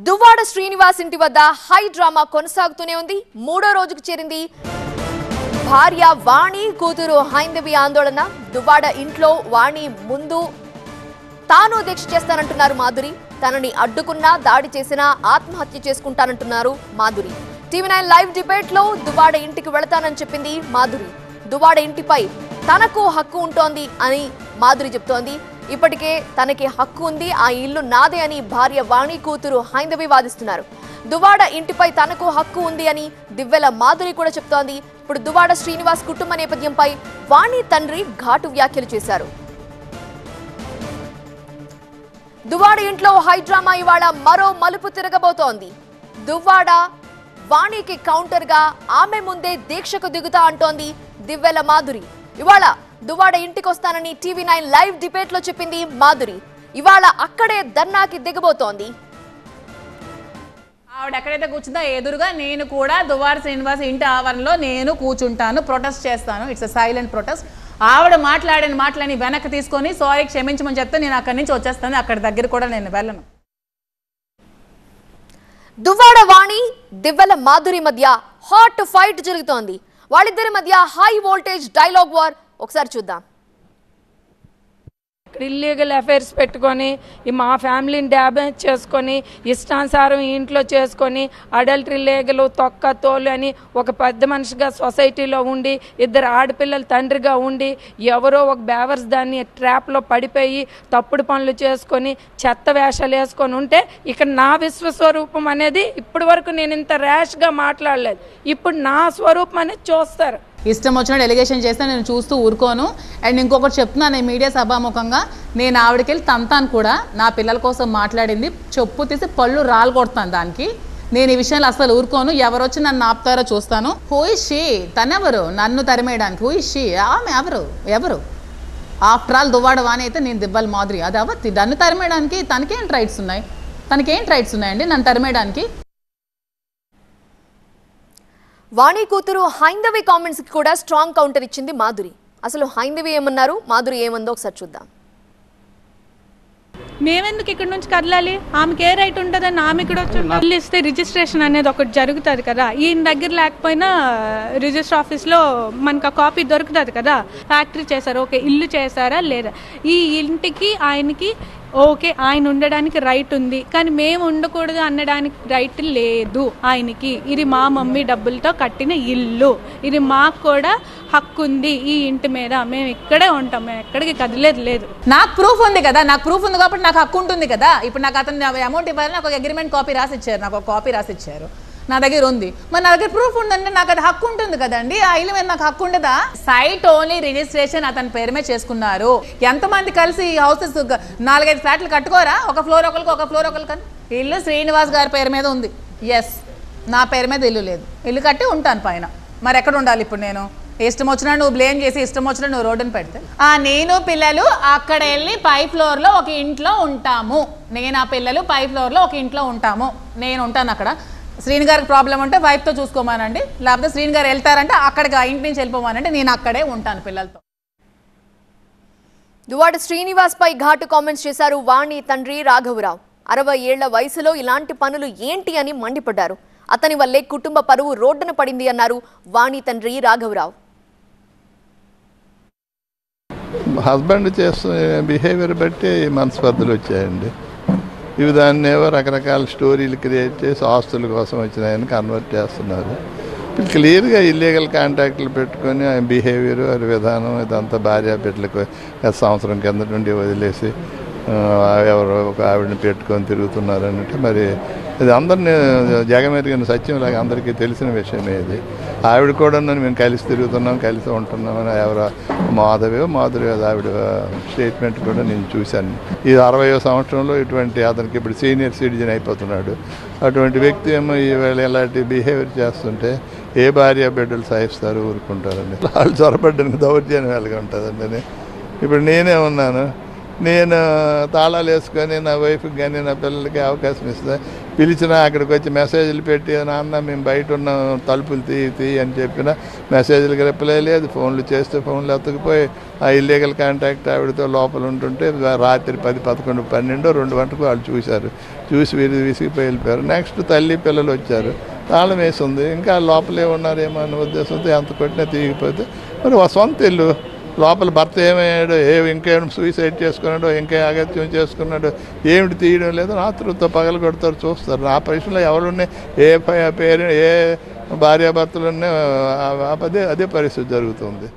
దువ్వాడ శ్రీనివాస్ ఇంటి వద్ద high drama కొనసాగుతూనే ఉంది. మూడో రోజుకు చేరింది భార్య వాణి కూతురు హైందవి ఆందోళన. దువ్వాడ ఇంట్లో వాణి ముందు తాను దీక్ష చేస్తానంటున్నారు మాధురి. తనని అడ్డుకున్నా దాడి చేసినా ఆత్మహత్య చేసుకుంటానంటున్నారు మాధురి. టీవీ9 లైవ్ డిబేట్ లో దువ్వాడ ఇంటికి వెళతానని చెప్పింది మాధురి. దువ్వాడ ఇంటిపై తనకు హక్కు ఉంటోంది అని మాధురి చెప్తోంది. ఇప్పటికే తనకి హక్కు ఉంది, ఆ ఇల్లు నాదే అని భార్య వాణి కూతురు హైందవి వాదిస్తున్నారు. దువ్వాడ ఇంటిపై తనకు హక్కు ఉంది అని దివ్వెల మాధురి కూడా చెప్తోంది. ఇప్పుడు దువ్వాడ శ్రీనివాస్ కుటుంబ నేపథ్యంపై వాణి తండ్రి ఘాటు వ్యాఖ్యలు చేశారు. దువ్వాడ ఇంట్లో హైడ్రామా ఇవాళ మరో మలుపు తిరగబోతోంది. దువ్వాడ వాణికి కౌంటర్ గా ఆమె ముందే దీక్షకు దిగుతా అంటోంది దివ్వెల మాధురి. ఇవాళ దువ్వాడ ఇంటికి వస్తానని టీవీ9 లైవ్ డిబేట్ లో చెప్పింది మాధురి. ఇవాళ అక్కడే ధర్నాకి దిగబోతోంది. ఆవిడ ఎక్కడైతే కూర్చుందో ఎదురుగా నేను కూడా దువ్వాడ శ్రీనివాస్ ఇంటి ఆవరణలో నేను కూర్చుంటాను, ప్రొటెస్ట్ చేస్తాను. It's a silent protest. ఆవిడ మాట్లాడిన మాటలని వెనక్కి తీసుకొని సారీ క్షమించమని చెప్తే నేను అక్కడి నుంచి వచ్చేస్తాను. అక్కడి దగ్గర కూడా నేను వెళ్ళను. దువ్వాడ వాణి దివ్వెల మాధురి మధ్య హాట్ ఫైట్ జరుగుతోంది. వాళ్ళిద్దరి మధ్య హై వోల్టేజ్ డైలాగ్ వార్ ఒకసారి చూద్దాం. ఇల్లీగల్ అఫైర్స్ పెట్టుకొని మా ఫ్యామిలీని డ్యామేజ్ చేసుకొని ఇష్టానుసారం ఇంట్లో చేసుకొని అడల్టరీ లీగలు తొక్క తోలు అని ఒక పెద్ద మనిషిగా సొసైటీలో ఉండి ఇద్దరు ఆడపిల్లల తండ్రిగా ఉండి ఎవరో ఒక బేవర్స్ దాన్ని ట్రాప్లో పడిపోయి తప్పుడు పనులు చేసుకొని చెత్త వేషాలు వేసుకొని ఉంటే ఇక్కడ నా విశ్వస్వరూపం అనేది ఇప్పటి వరకు నేను ఇంత ర్యాష్గా మాట్లాడలేదు. ఇప్పుడు నా స్వరూపం అనేది చూస్తారు. ఇష్టం వచ్చినట్టు ఎలిగేషన్ చేస్తే నేను చూస్తూ ఊరుకోను. అండ్ ఇంకొకటి చెప్తున్నాను, నేను మీడియా సభాముఖంగా నేను ఆవిడకెళ్ళి తంతాను కూడా. నా పిల్లల కోసం మాట్లాడింది, చెప్పు తీసి పళ్ళు రాలు కొడతాను దానికి. నేను ఈ విషయంలో అసలు ఊరుకోను. ఎవరు వచ్చి నన్ను ఆపుతారో చూస్తాను. Who is she? తనెవరు నన్ను తరిమేయడానికి? Who is she? ఆమె ఎవరు? ఆఫ్టర్ ఆల్ దువ్వాడ వాణి అయితే నేను దివ్వెల మాధురి. అది అవత్తి నన్ను తరిమేయడానికి తనకేంటి రైట్స్ ఉన్నాయండి నన్ను తరిమేయడానికి? వాణి కూతురు హైందవి కామెంట్స్ కి కూడా స్ట్రాంగ్ కౌంటర్ ఇచ్చింది మాధురి. అసలు హైందవి ఏమన్నారు, మాధురి ఏమందో ఒకసారి చూద్దాం. మేమెందుకు ఇక్కడ నుంచి కదలాలి? ఆమెకి ఏ రైట్ ఉంటుందని ఆమె ఇక్కడ వచ్చి ఇల్లు ఇస్తే రిజిస్ట్రేషన్ అనేది ఒకటి జరుగుతుంది కదా. ఈయన దగ్గర లేకపోయినా రిజిస్టర్ ఆఫీస్లో మనకు ఆ కాపీ దొరుకుతుంది కదా. ఫ్యాక్టరీ చేశారు, ఓకే, ఇల్లు చేశారా లేదా? ఈ ఇంటికి ఆయనకి ఓకే ఆయన ఉండడానికి రైట్ ఉంది, కానీ మేము ఉండకూడదు అనడానికి రైట్ లేదు ఆయనకి. ఇది మా మమ్మీ డబ్బులతో కట్టిన ఇల్లు, ఇది మాకు కూడా హక్కు ఉంది ఈ ఇంటి మీద. మేము ఇక్కడే ఉంటాం, మేము ఎక్కడికి కదిలేదు లేదు. నాకు ప్రూఫ్ ఉంది కదా, నాకు ప్రూఫ్ ఉంది కాబట్టి నాకు హక్కు ఉంటుంది కదా. ఇప్పుడు నాకు అతను అమౌంట్ ఇవ్వాలని నాకు ఒక అగ్రిమెంట్ కాపీ రాసిచ్చారు, నాకు ఒక కాపీ రాసిచ్చారు, నా దగ్గర ఉంది. మరి నా దగ్గర ప్రూఫ్ ఉందంటే నాకు అది హక్కు ఉంటుంది కదండి. ఆ ఇల్లు మీద నాకు హక్కు ఉండదా? సైట్ ఓన్లీ రిజిస్ట్రేషన్ అతని పేరు మీద చేసుకున్నారు. ఎంతమంది కలిసి ఈ హౌసెస్ 4-5 ఫ్లాట్లు కట్టుకోరా? ఒక ఫ్లోర్ ఒకరికి కానీ ఇల్లు శ్రీనివాస్ గారి పేరు మీద ఉంది. ఎస్, నా పేరు మీద ఇల్లు లేదు. ఇల్లు కట్టి ఉంటాను పైన. మరి ఎక్కడ ఉండాలి ఇప్పుడు? నేను ఇష్టం వచ్చినా నువ్వు బ్లేమ్ చేసి ఇష్టం వచ్చినా నువ్వు రోడ్డుని పెడితే నేను పిల్లలు అక్కడ వెళ్ళి పై ఫ్లోర్లో ఒక ఇంట్లో ఉంటాము. నేను ఆ పిల్లలు పై ఫ్లోర్లో ఒక ఇంట్లో ఉంటాము. నేను ఉంటాను అక్కడ. శ్రీని గారికి ప్రాబ్లం ఉంటే వైఫ్తో చూసుకోమానండి, లేకపోతే శ్రీని గారు వెళ్తారంటే అక్కడికి ఆ ఇంటి నుంచి వెళ్ళిపోమానంటే నేను అక్కడే ఉంటాను పిల్లలతో. దువ్వాడ శ్రీనివాస్ పై ఘాటు కామెంట్స్ చేశారు వాణి తండ్రి రాఘవరావు. 60 ఏళ్ల వయసులో ఇలాంటి పనులు ఏంటి అని మండిపడ్డారు. అతని వల్లే కుటుంబ పరువు రోడ్డున పడింది అన్నారు వాణి తండ్రి రాఘవరావు. హస్బెండ్ చేస్తున్న బిహేవియర్ బట్టి మనస్పర్ధలు వచ్చాయండి. ఇవి దాన్ని ఏవో రకరకాల స్టోరీలు క్రియేట్ చేసి ఆస్తుల కోసం వచ్చినాయని కన్వర్ట్ చేస్తున్నారు. క్లియర్గా ఇల్లీగల్ కాంటాక్ట్లు పెట్టుకొని బిహేవియర్ విధానం ఇదంతా భార్య బిడ్డలకు సంవత్సరం కింద నుండి వదిలేసి ఎవరో ఒక ఆవిడని పెట్టుకొని తిరుగుతున్నారు అంటే మరి ఇది అందరినీ జగమెరిగిన సత్యంలాగా అందరికీ తెలిసిన విషయమే. ఇది ఆవిడ కూడా మేము కలిసి తిరుగుతున్నాం, కలిసి ఉంటున్నామని ఎవరో మాధురి ఆవిడ స్టేట్మెంట్ కూడా నేను చూశాను. ఈ 60వ సంవత్సరంలో ఇటువంటి అతనికి ఇప్పుడు సీనియర్ సిటిజన్ అయిపోతున్నాడు. అటువంటి వ్యక్తి ఏమో ఈవేళ ఇలాంటి బిహేవియర్ చేస్తుంటే ఏ భార్య బిడ్డలు సహిస్తారు, ఊరుకుంటారండి? వాళ్ళు చొరబడ్డానికి దౌర్జన్యం వెళ్ళగా ఉంటుందండి. ఇప్పుడు నేనే ఉన్నాను, నేను తాళాలు వేసుకొని నా వైఫ్కి కానీ నా పిల్లలకి అవకాశం ఇస్తే పిలిచినా అక్కడికి వచ్చి మెసేజ్లు పెట్టి నాన్న మేము బయట ఉన్న తలుపులు తీ అని చెప్పినా మెసేజ్లకు రిప్లై లేదు, ఫోన్లు చేస్తే ఫోన్లు ఎత్తకపోయి ఆ ఇల్లీగల్ కాంటాక్ట్ ఆవిడతో లోపల ఉంటుంటే రాత్రి 10, 11, 12, 2 గంటలకు వాళ్ళు చూసి విసిగిపోయి వెళ్ళిపోయారు. నెక్స్ట్ తల్లి పిల్లలు వచ్చారు, తాళం వేసి ఉంది, ఇంకా లోపలే ఉన్నారేమో అనే ఉద్దేశంతో ఎంత కొట్టినా తీగిపోతే మరి సొంత ఇల్లు లోపల భర్త ఏమయ్యాడో, ఇంకేమైనా సూసైడ్ చేసుకున్నాడో, ఇంకే అగత్యం చేసుకున్నాడో ఏమిటి తీయడం లేదు, రాత్రులతో పగలు కొడతారు చూస్తారు. నా పరిస్థితిలో ఎవరున్నాయి, ఏ భార్యాభర్తలు ఉన్నాయి, అదే పరిస్థితి జరుగుతుంది.